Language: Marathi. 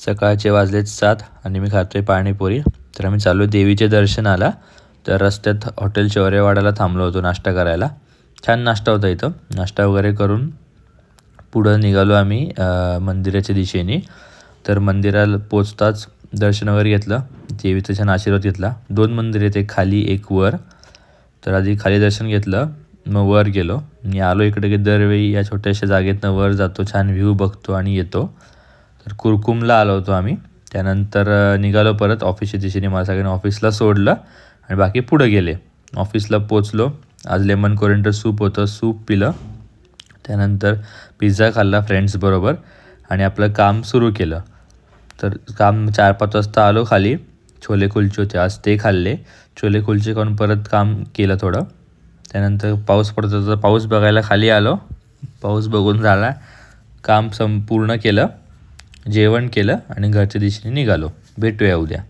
सकाळचे वाजलेत 7 आणि मी खातोय पाणीपुरी. तर आम्ही चाललो देवीच्या दर्शनाला. तर रस्त्यात हॉटेल शौर्यवाडाला थांबलो होतो नाश्ता करायला. छान नाश्ता होता इथं. नाश्ता वगैरे करून पुढं निघालो आम्ही मंदिराच्या दिशेने. तर मंदिराला पोचताच दर्शन वगैरे घेतलं. देवीचा छान आशीर्वाद घेतला. 2 मंदिर आहेत, एक खाली एक वर. तर आधी खाली दर्शन घेतलं, मग वर गेलो. मी आलो इकडे की दरवेळी या छोट्याशा जागेतनं वर जातो, छान व्ह्यू बघतो आणि येतो. तर कुरकुमला आलो होतो आम्ही. त्यानंतर निघालो परत ऑफिसच्या दिशेने. मला सगळ्यांनी ऑफिसला सोडलं आणि बाकी पुढं गेले. ऑफिसला पोचलो. आज लेमन कोरिएंडर सूप होतं, सूप पिलं. त्यानंतर पिझ्झा खाल्ला फ्रेंड्सबरोबर आणि आपलं काम सुरू केलं. तर काम 4-5 वाजता आलो खाली. छोले कुलचे होते आज, ते खाल्ले. छोले कुलचे खाऊन परत काम केलं थोडं. त्यानंतर पाऊस पडत होता, पाऊस बघायला खाली आलो. पाऊस बघून झाला, काम संपूर्ण केलं, जेवण केलं आणि घरच्या दिशेने निघालो. भेटूया उद्या.